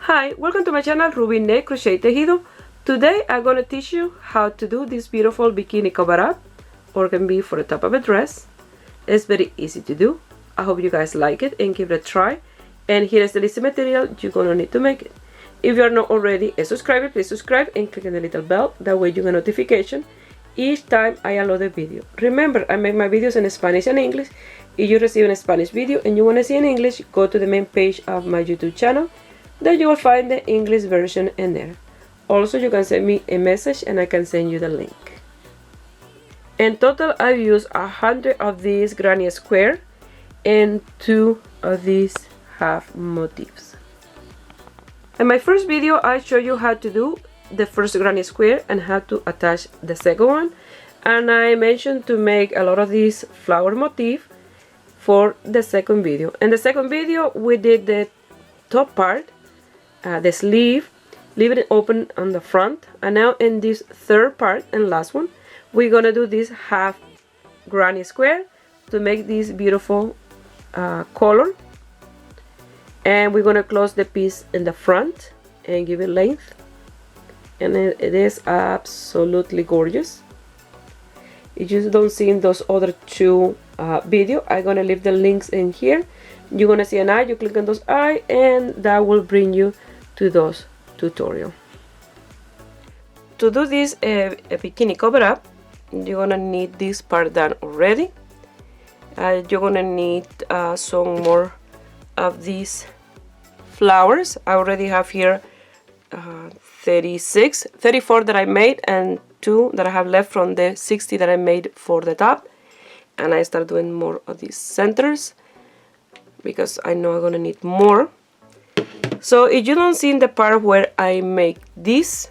Hi, welcome to my channel Ruby Neck Crochet Tejido. Today I'm going to teach you how to do this beautiful bikini cover up, or can be for the top of a dress. It's very easy to do. I hope you guys like it and give it a try. And here is the list of material you're going to need to make it. If you're not already a subscriber, please subscribe and click on the little bell. That way you get notification each time I upload a video. Remember, I make my videos in Spanish and English. If you receive a Spanish video and you want to see in English, go to the main page of my YouTube channel. There you will find the English version in there. Also, you can send me a message and I can send you the link. In total, I've used 100 of these granny square and 2 of these half motifs. In my first video, I showed you how to do the first granny square and how to attach the second one. And I mentioned to make a lot of these flower motif for the second video. In the second video, we did the top part, the sleeve, leave it open on the front. And now in this third part and last one, we're gonna do this half granny square to make this beautiful color. And we're gonna close the piece in the front and give it length. And it is absolutely gorgeous. If you don't see in those other two videos, I'm gonna leave the links in here. You're gonna see an eye, you click on those eye, and that will bring you to those tutorial. To do this a bikini cover up, you're gonna need this part done already. You're gonna need some more of these flowers. I already have here 34 that I made and 2 that I have left from the 60 that I made for the top. And I start doing more of these centers because I know I'm gonna need more. So if you don't see in the part where I make this,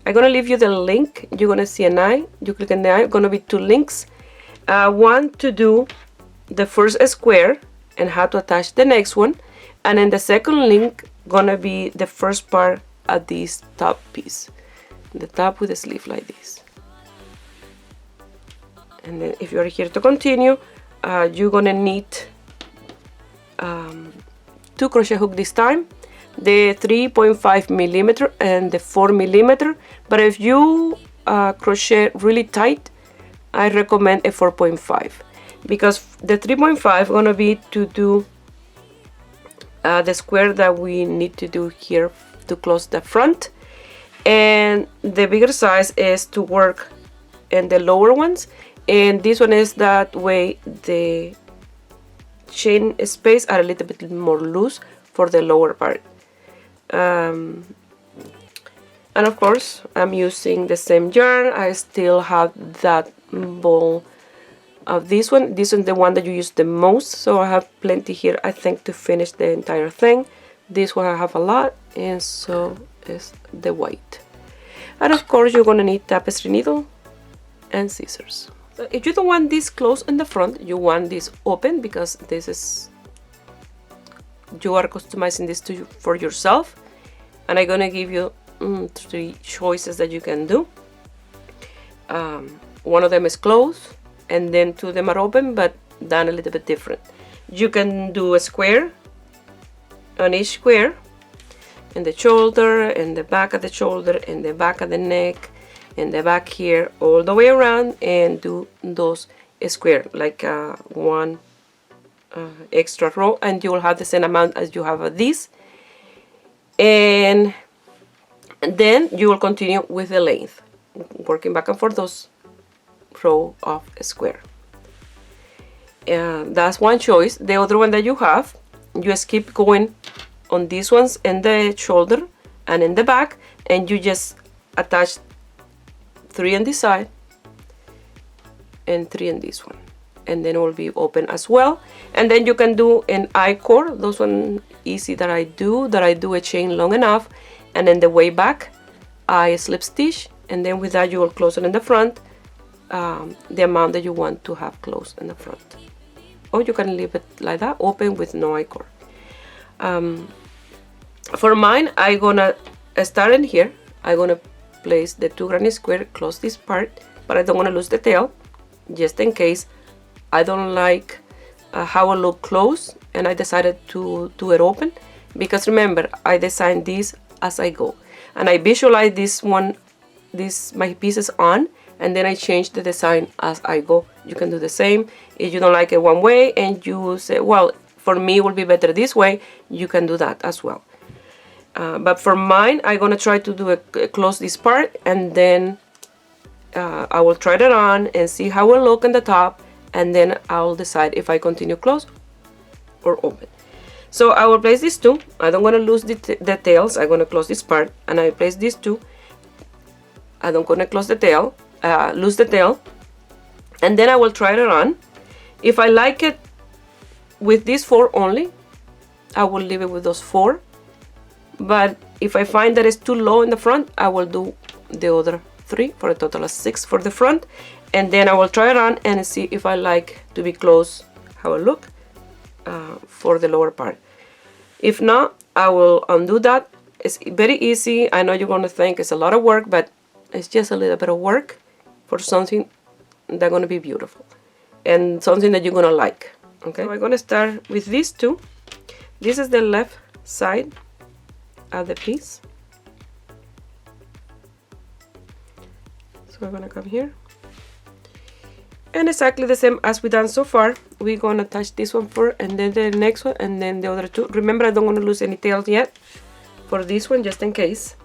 I'm gonna leave you the link. You're gonna see an eye, you click on the eye, gonna be 2 links. One to do the first square and how to attach the next one, and then the second link gonna be the first part of this top piece, the top with the sleeve like this. And then if you're here to continue, you're gonna need 2 crochet hook this time, the 3.5 millimeter and the 4 millimeter. But if you crochet really tight, I recommend a 4.5 because the 3.5 gonna be to do the square that we need to do here to close the front, and the bigger size is to work in the lower ones, and this one is that way the chain space are a little bit more loose for the lower part. And of course I'm using the same yarn. I still have that ball of this one. This is the one that you use the most, so I have plenty here, I think, to finish the entire thing. This one I have a lot, and so is the white. And of course you're gonna need tapestry needle and scissors. So if you don't want this closed in the front, you want this open, because this is, you are customizing this for yourself. And I'm gonna give you 3 choices that you can do. One of them is closed, and then 2 of them are open, but done a little bit different. You can do a square on each square, in the shoulder, and the back of the shoulder, and the back of the neck, and the back here, all the way around, and do those square like one extra row, and you will have the same amount as you have of this. And then you will continue with the length, working back and forth those row of square. That's one choice. The other one that you have, you just keep going on these ones in the shoulder and in the back, and you just attach 3 on this side and 3 on this one, and then it will be open as well. And then you can do an I-cord. Those one easy that I do a chain long enough, and then the way back I slip stitch, and then with that you will close it in the front, the amount that you want to have closed in the front. Or you can leave it like that, open with no I-cord. For mine, I'm gonna start in here. I'm gonna place the 2 granny square, close this part, but I don't want to lose the tail, just in case I don't like how it look close and I decided to do it open. because remember, I designed this as I go, and I visualize my pieces on, and then I change the design as I go. You can do the same. If you don't like it one way and you say, well, for me it will be better this way, you can do that as well. But for mine, I'm gonna try to do close this part, and then I will try it on and see how it will look on the top, and then I'll decide if I continue close or open. So I will place these two. I don't want to lose the tails. I'm going to close this part, and I place these two. I don't want to close the tail, lose the tail, and then I will try it on. If I like it with these 4 only, I will leave it with those 4. But if I find that it's too low in the front, I will do the other 3 for a total of 6 for the front, and then I will try it on and see if I like to be close, how it look for the lower part. If not, I will undo that. It's very easy. I know you're going to think it's a lot of work, but it's just a little bit of work for something that's going to be beautiful and something that you're going to like. Okay, so I'm going to start with these two. This is the left side of the piece. So we're going to come here. And exactly the same as we done so far. We're going to attach this one first, and then the next one, and then the other two. Remember, I don't want to lose any tails yet for this one, just in case.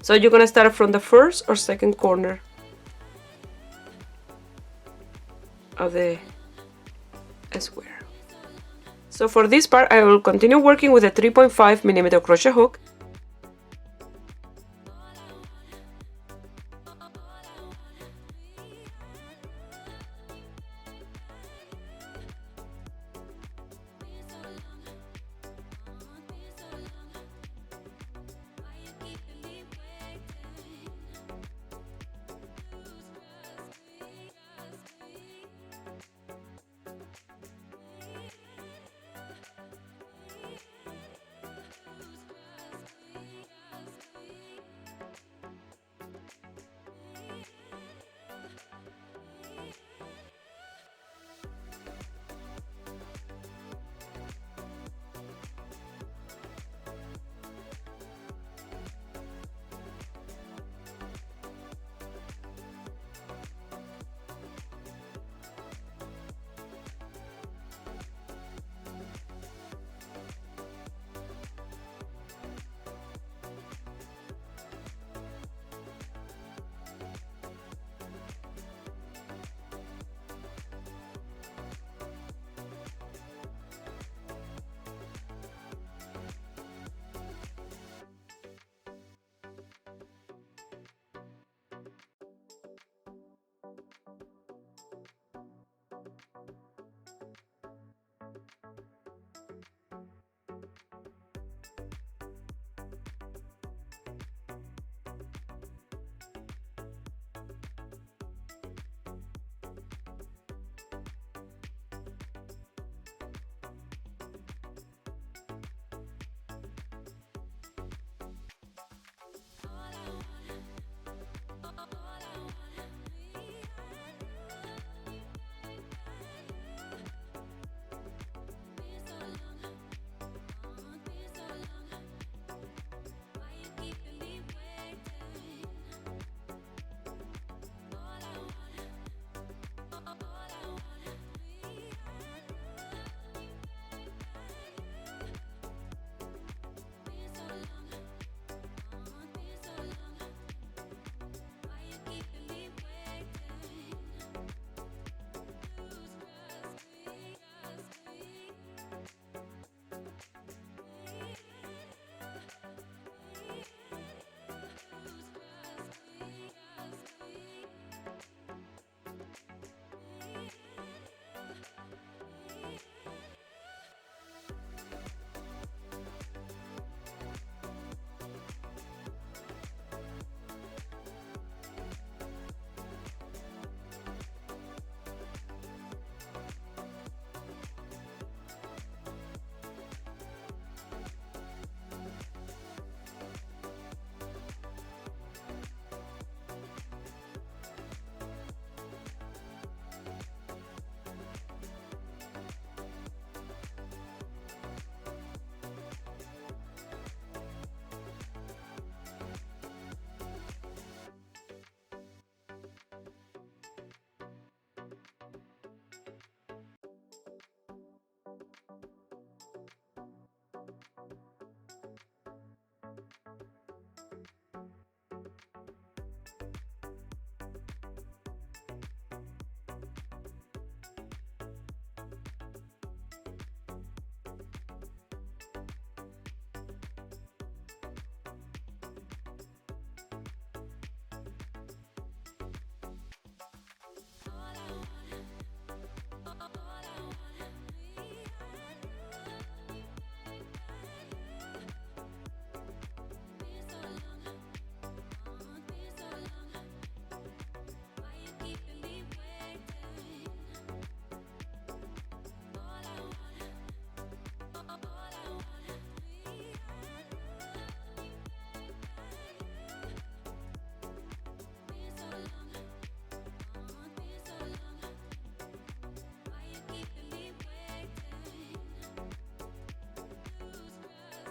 So you're going to start from the first or second corner of the square. So for this part, I will continue working with a 3.5mm crochet hook.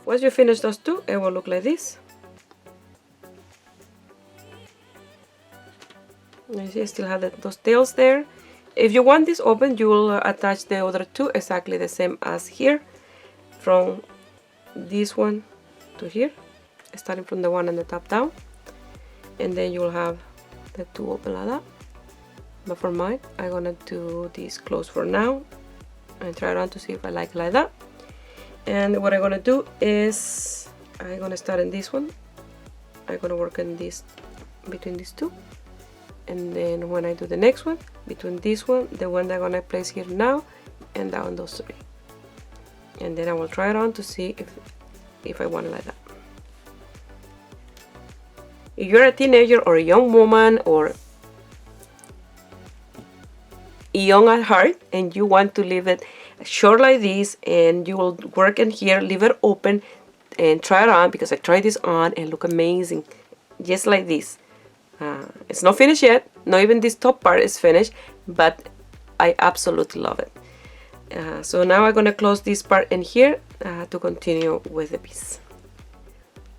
Once you finish those two, it will look like this. You see I still have those tails there. If you want this open, you will attach the other two exactly the same as here, from this one to here, starting from the one on the top down, and then you will have the two open like that. But for mine, I'm gonna do this close for now and try around to see if I like it like that. And what I'm gonna do is I'm gonna start in this one. I'm gonna work in this between these two, and then when I do the next one, between this one, the one that I'm gonna place here now, and down those three, and then I will try it on to see if I want it like that. If you're a teenager or a young woman or young at heart and you want to leave it short like this, and you will work in here, leave it open and try it on, because I tried this on and look amazing, just like this. It's not finished yet, not even this top part is finished, but I absolutely love it. So now I'm gonna close this part in here to continue with the piece.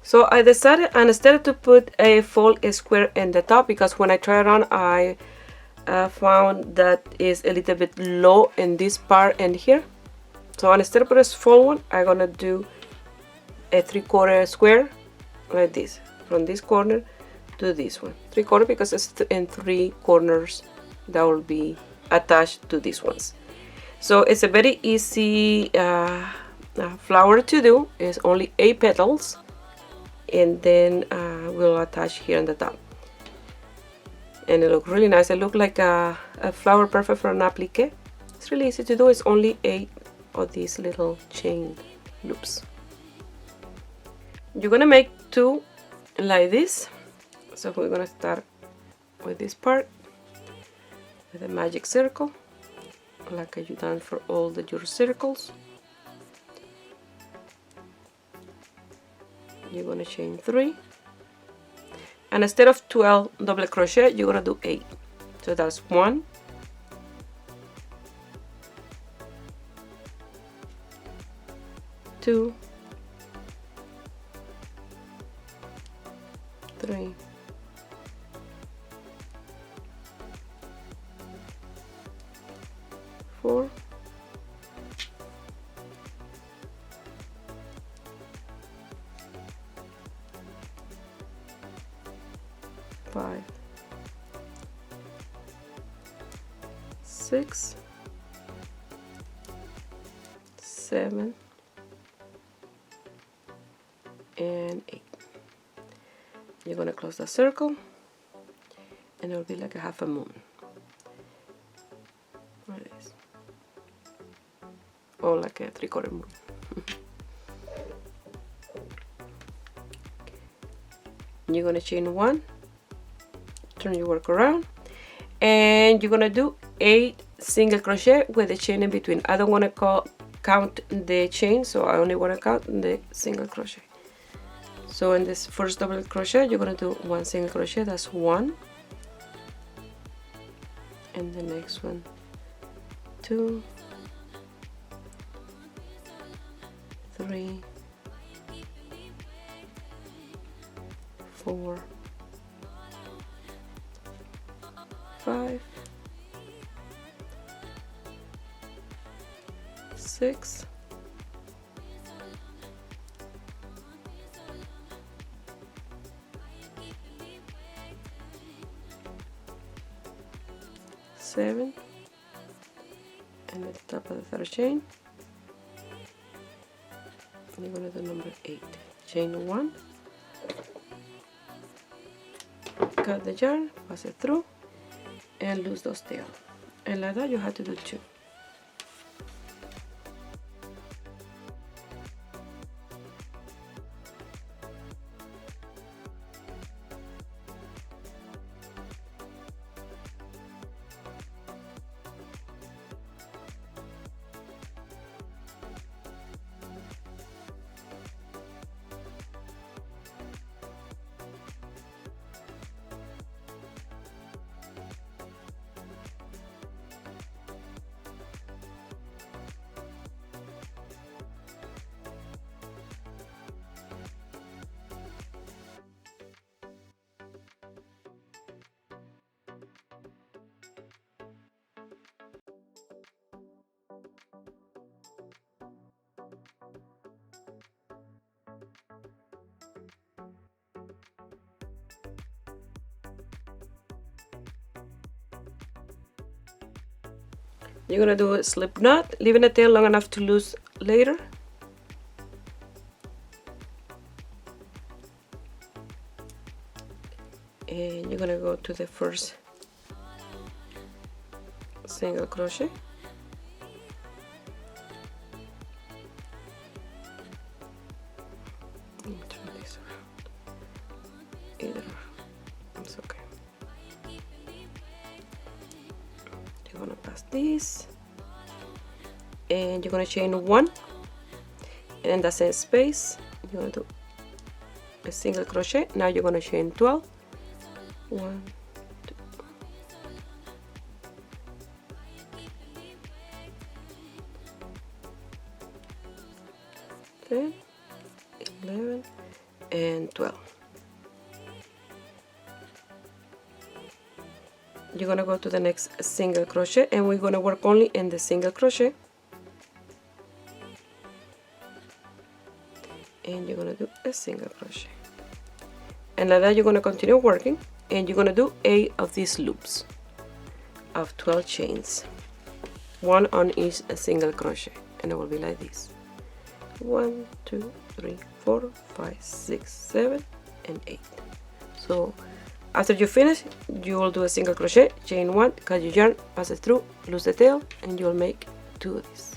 So I decided, instead to put a fold square in the top, because when I try it on, I found that is a little bit low in this part and here. So instead of put a fold one, I'm gonna do a 3/4 square like this, from this corner to this one. 3/4 because it's in 3 corners that will be attached to these ones. So it's a very easy flower to do. It's only 8 petals, and then we'll attach here on the top. And it looks really nice. It looks like a flower perfect for an applique. It's really easy to do. It's only 8 of these little chain loops. You're gonna make 2 like this. So we're gonna start with this part with a magic circle, like you done for all your circles. You're gonna chain 3. And instead of 12 double crochet, you're gonna do 8. So that's 1, 2, 3, 4, 5, 6, 7, and 8. You're gonna close the circle, and it'll be like a half a moon, like this, or like a 3/4 moon. You're gonna chain 1, turn your work around, and you're gonna do 8 single crochet with the chain in between. I don't want to count the chain, so I only want to count the single crochet. So in this first double crochet, you're gonna do 1 single crochet. That's 1, and the next one 2, 3, 4, 5, 6, 7, and at the top of the third chain, you're going to do number 8. Chain 1, cut the yarn, pass it through, and lose those tails. And like that, you have to do 2. You're gonna do a slip knot, leaving the tail long enough to lose later. And you're gonna go to the first single crochet. Turn this around. Either it's okay. You're gonna pass this, and you're gonna chain 1, and in that same space you're gonna do a single crochet. Now you're gonna chain 12. 1, 2, 10, 11, and 12. You're gonna go to the next single crochet, and we're gonna work only in the single crochet. And you're gonna do a single crochet, and like that you're gonna continue working, and you're gonna do 8 of these loops of 12 chains, 1 on each single crochet, and it will be like this: 1, 2, 3, 4, 5, 6, 7, and 8. So after you finish, you will do a single crochet, chain 1, cut your yarn, pass it through, lose the tail, and you'll make 2 of these.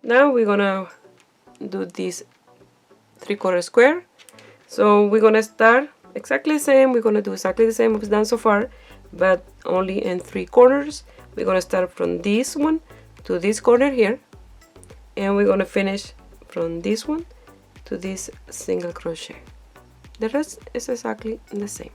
Now we're gonna do this 3/4 square. So we're gonna start exactly the same. We're gonna do exactly the same we've done so far, but only in 3 corners. We're gonna start from this one to this corner here, and we're gonna finish from this one to this single crochet. The rest is exactly the same.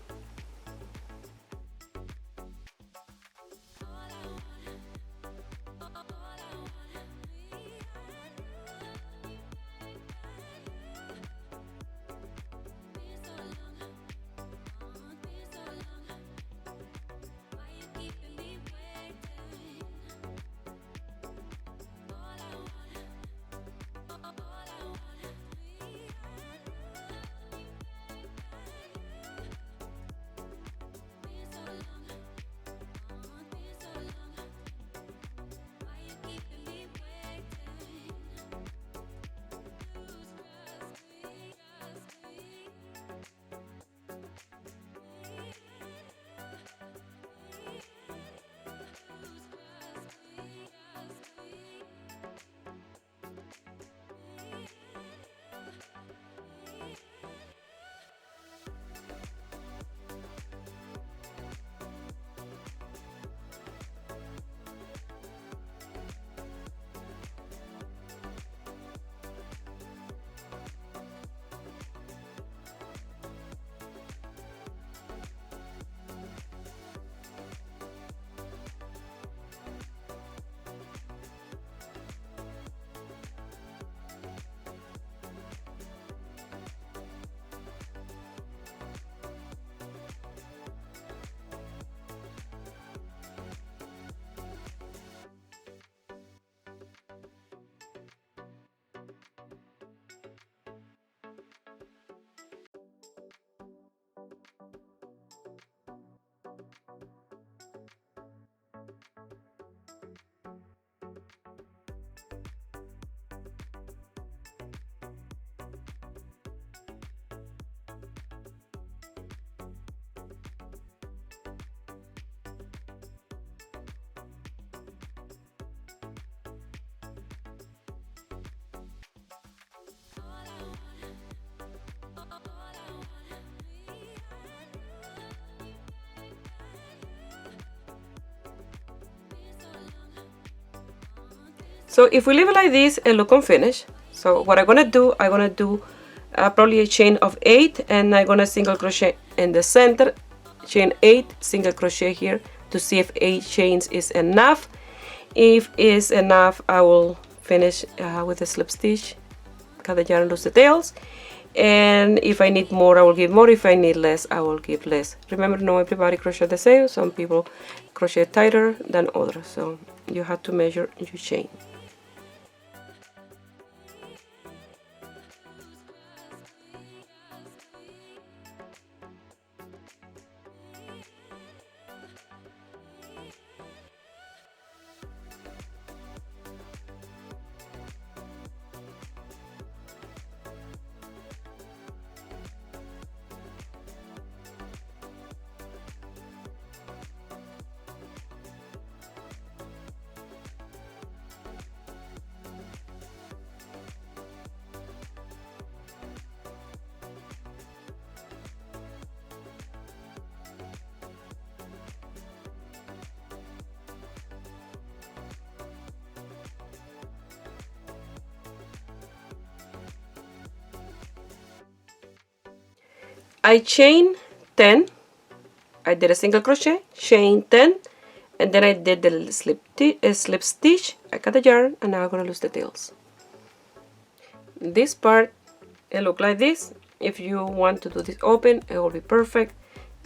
So if we leave it like this, it look unfinished. So what I'm gonna do probably a chain of 8, and I'm gonna single crochet in the center, chain 8, single crochet here to see if 8 chains is enough. If is enough, I will finish with a slip stitch, cut the yarn, lose the tails, and if I need more, I will give more. If I need less, I will give less. Remember, not everybody crochet the same. Some people crochet tighter than others, so you have to measure your chain. I chain 10, I did a single crochet, chain 10, and then I did the slip stitch. I cut the yarn, and now I'm gonna lose the tails. This part, it look like this. If you want to do this open, it will be perfect.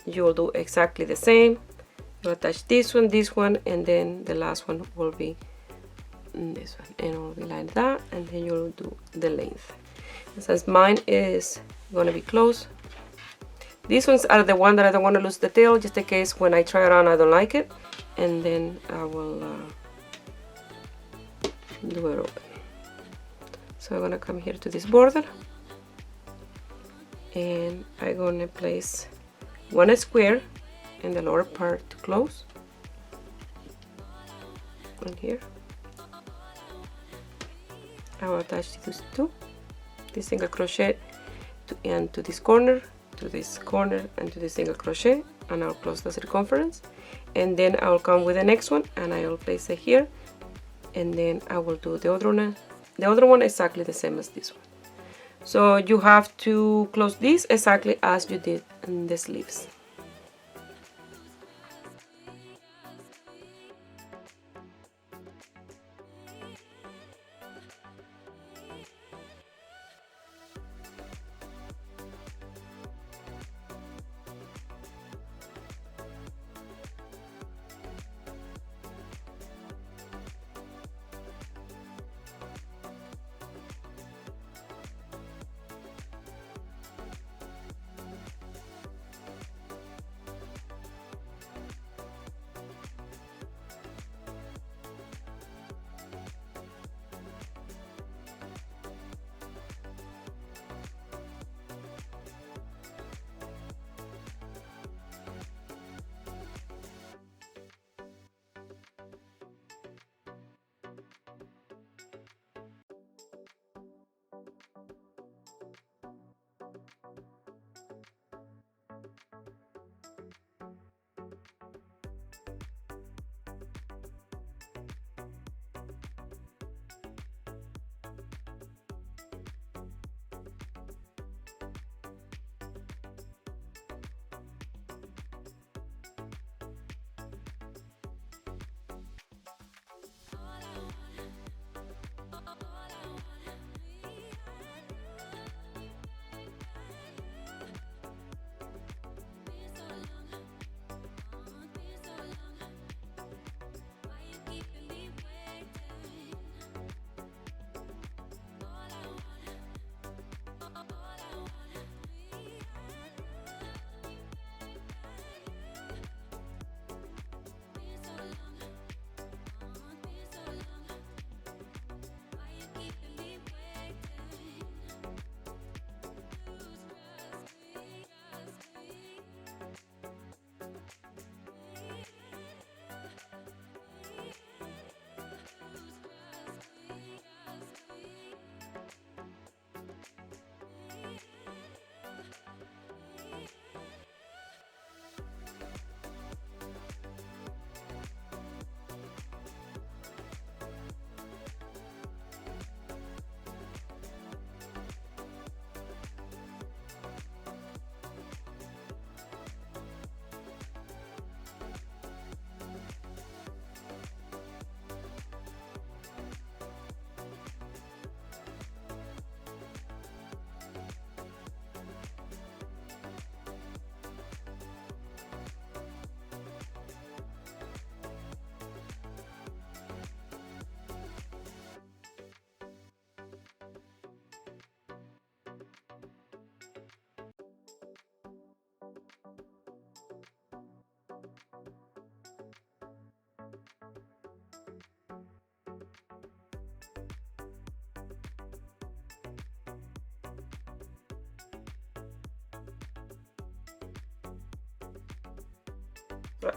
You will do exactly the same. You'll attach this one, and then the last one will be this one, and it will be like that, and then you'll do the length. And since mine is gonna be close, these ones are the one that I don't want to lose the tail, just in case when I try it on I don't like it, and then I will do it open. So I'm gonna come here to this border, and I'm gonna place one square in the lower part to close, and here I will attach these two, this single crochet to this corner, to this corner, and to this single crochet, and I'll close the circumference, and then I'll come with the next one and I will place it here, and then I will do the other one. The other one exactly the same as this one. So you have to close this exactly as you did in the sleeves.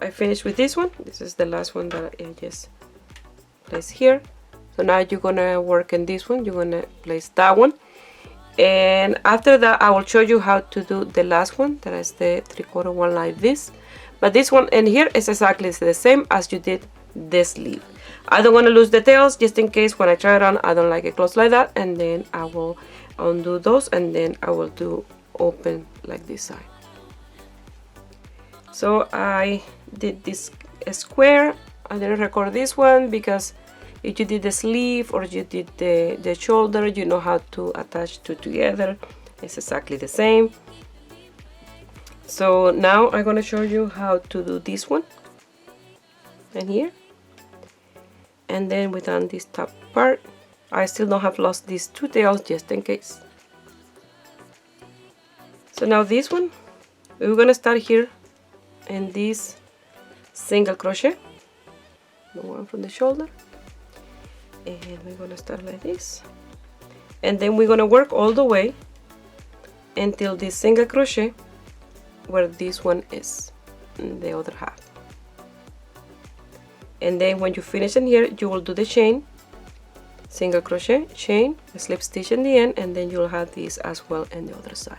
I finished with this one. This is the last one that I just placed here. So now you're gonna work in this one. You're gonna place that one, and after that I will show you how to do the last one, that is the 3/4 one like this. But this one in here is exactly the same as you did this sleeve. I don't want to lose the tails, just in case when I try it on I don't like it close like that, and then I will undo those, and then I will do open like this side. So I did this square. I didn't record this one because if you did the sleeve or you did the shoulder, you know how to attach two together. It's exactly the same. So now I'm going to show you how to do this one and here, and then we done this top part. I still don't have lost these two tails, just in case. So now this one, we're going to start here in this single crochet, the one from the shoulder, and we're going to start like this, and then we're going to work all the way until this single crochet where this one is in the other half. And then when you finish in here, you will do the chain, single crochet, chain, slip stitch in the end, and then you'll have this as well on the other side.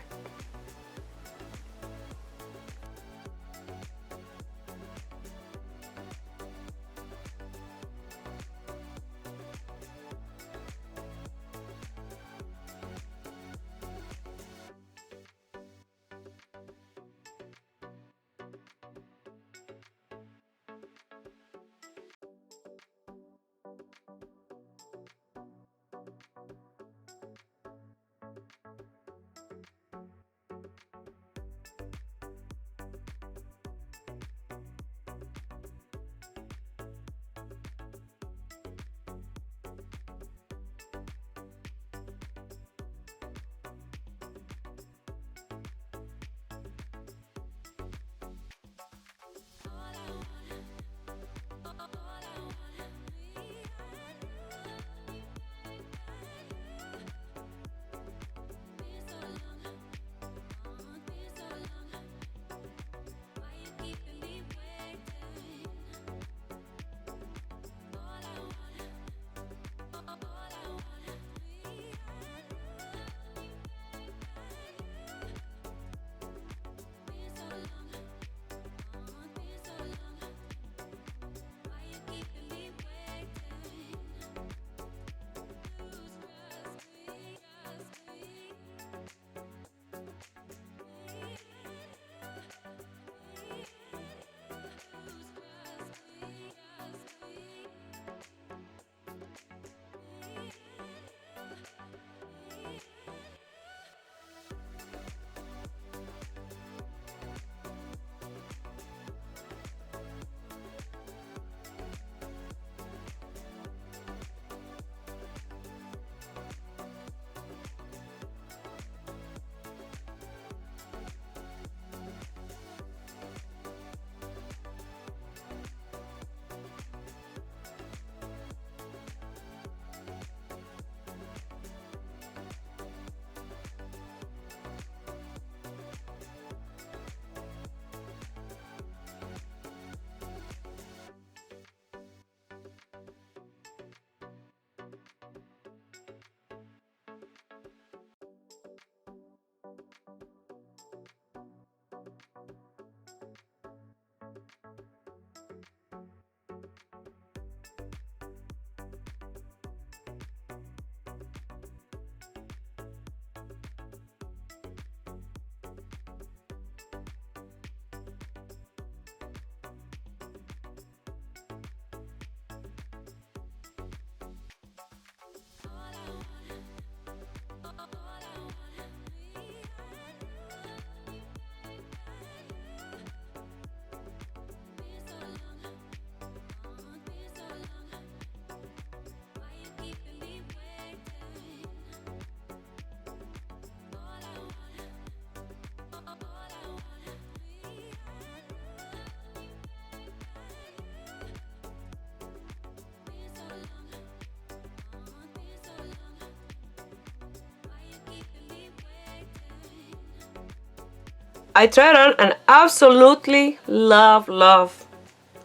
I tried on and absolutely love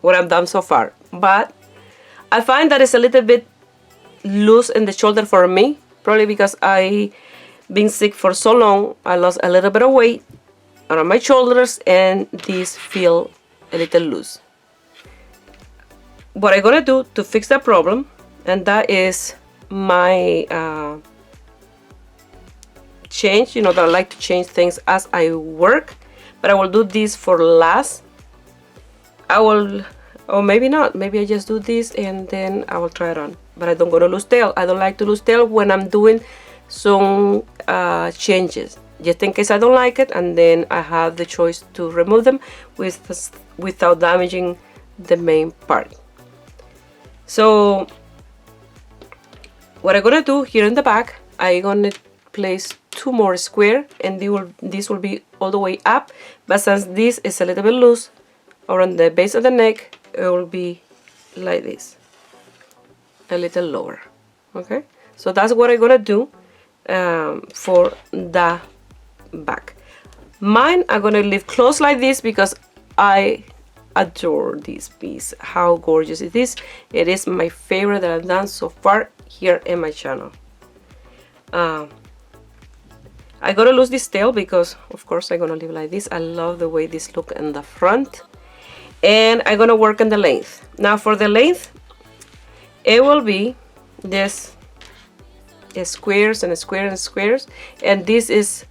what I've done so far, but I find that it's a little bit loose in the shoulder for me, probably because I've been sick for so long. I lost a little bit of weight around my shoulders and these feel a little loose. What I'm gonna do to fix that problem, and that is my change, you know, that I like to change things as I work, but I will do this for last. I will, or maybe not, maybe I just do this and then I will try it on, but I don't want to lose tail. I don't like to lose tail when I'm doing some changes, just in case I don't like it, and then I have the choice to remove them without damaging the main part. So what I'm gonna do here in the back, I'm gonna place 2 more square, and this will be all the way up, but since this is a little bit loose around the base of the neck, it will be like this, a little lower. Okay, so that's what I'm gonna do for the back. Mine I'm gonna leave closed like this because I adore this piece. How gorgeous it is. It is my favorite that I've done so far here in my channel. I gotta lose this tail because of course I'm gonna leave like this. I love the way this look in the front, and I'm gonna work on the length. Now for the length, it will be this squares and squares and squares, and this is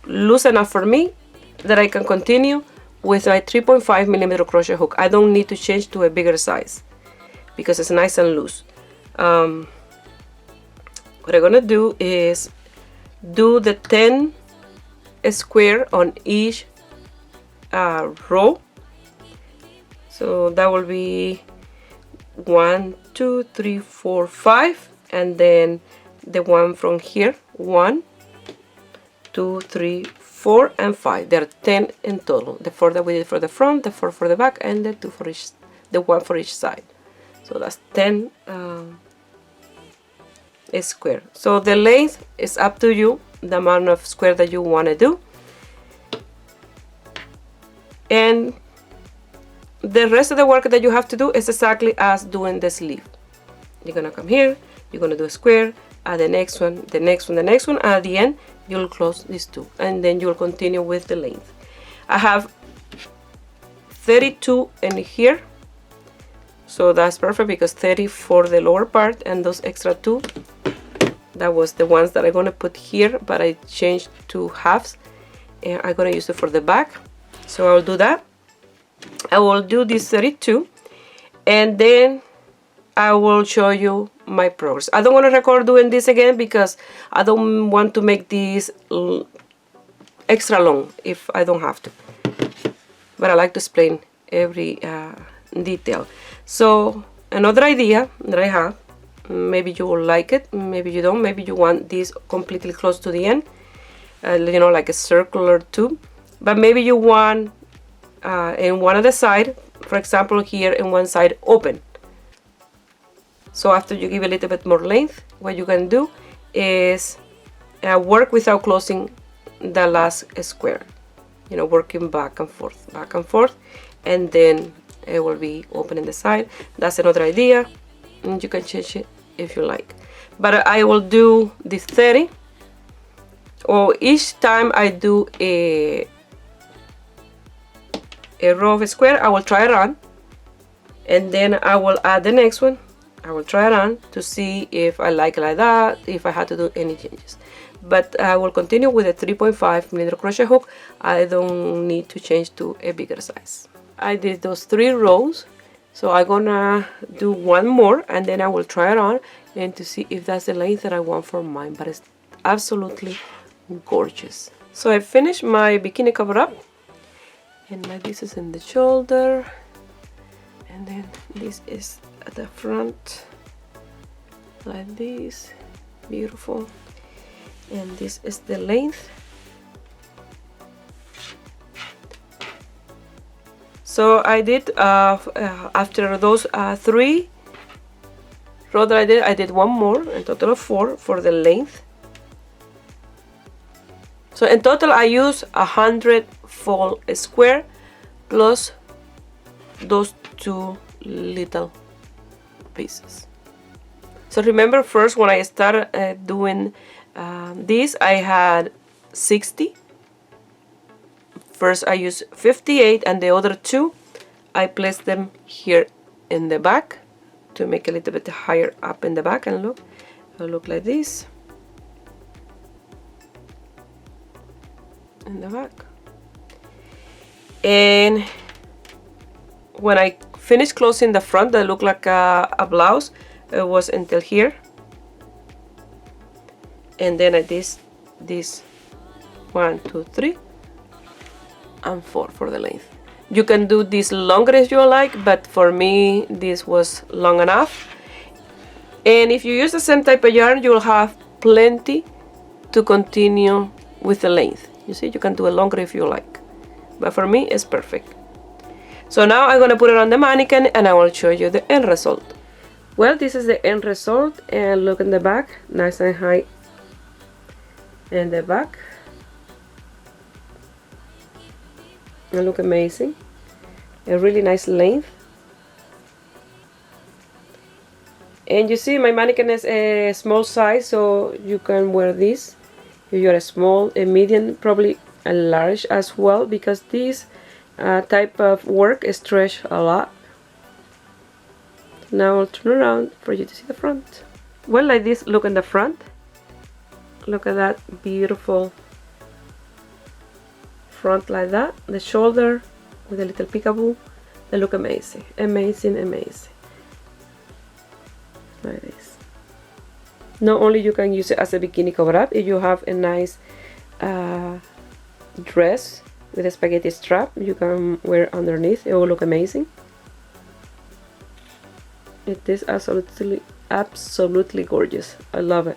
loose enough for me that I can continue with my 3.5mm crochet hook. I don't need to change to a bigger size because it's nice and loose. What I'm gonna do is do the 10 square on each row. So that will be 1, 2, 3, 4, 5, and then the one from here, 1, 2, 3, 4, and 5. There are 10 in total. The 4 that we did for the front, the 4 for the back, and the 2 for each, the 1 for each side. So that's 10 square. So the length is up to you, the amount of square that you want to do, and the rest of the work that you have to do is exactly as doing the sleeve. You're gonna come here, you're gonna do a square, add the next one, the next one, the next one, and at the end you'll close these 2, and then you'll continue with the length. I have 32 in here, so that's perfect because 30 for the lower part, and those extra 2, that was the ones that I'm gonna put here, but I changed to halves, and I'm gonna use it for the back. So I will do that. I will do this 32, and then I will show you my progress. I don't want to record doing this again because I don't want to make this extra long if I don't have to, but I like to explain every detail. So another idea that I have, maybe you will like it, maybe you don't, maybe you want this completely close to the end, you know, like a circular tube, but maybe you want in one of the side, for example here in one side, open. So after you give a little bit more length, what you can do is work without closing the last square, you know, working back and forth, and then it will be open in the side. That's another idea, and you can change it if you like, but I will do this 30, or each time I do a row of square, I will try it on, and then I will add the next one. I will try it on to see if I like it like that, if I had to do any changes. But I will continue with a 3.5mm crochet hook. I don't need to change to a bigger size. I did those 3 rows, so I'm gonna do 1 more, and then I will try it on and to see if that's the length that I want for mine. But it's absolutely gorgeous. So I finished my bikini cover up, and like this is in the shoulder, and then this is at the front like this, beautiful, and this is the length. So I did after those 3 rows that I did 1 more, a total of 4 for the length. So in total I use 100 fold square plus those 2 little pieces. So remember, first when I started doing this, I had 60. First I used 58, and the other 2 I placed them here in the back to make a little bit higher up in the back, and look, it'll look like this in the back. And when I finished closing the front, that looked like a blouse. It was until here, and then I did this 1, 2, 3, and 4 for the length. You can do this longer if you like, but for me this was long enough. And if you use the same type of yarn, you will have plenty to continue with the length. You see, you can do it longer if you like, but for me it's perfect. So now I'm gonna put it on the mannequin and I will show you the end result. Well, this is the end result, and look in the back, nice and high in the back, and look amazing. A really nice length. And you see my mannequin is a small size, so you can wear this if you're a small, a medium, probably a large as well, because this type of work stretch a lot. Now I'll turn around for you to see the front. Well, like this, look in the front. Look at that beautiful front like that. The shoulder with a little peekaboo. They look amazing, amazing, amazing. Like this. Not only you can use it as a bikini cover up, if you have a nice dress with a spaghetti strap, you can wear underneath. It will look amazing. It is absolutely gorgeous. I love it.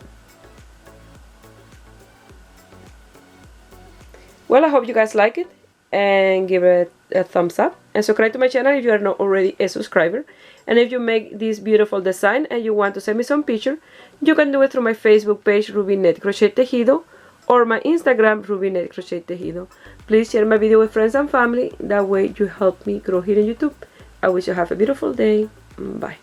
Well, I hope you guys like it and give it a thumbs up and subscribe to my channel if you are not already a subscriber. And if you make this beautiful design and you want to send me some picture, you can do it through my Facebook page, Rubynet Crochet Tejido, or my Instagram, Rubynet Crochet Tejido. Please share my video with friends and family. That way you help me grow here on YouTube. I wish you have a beautiful day. Bye.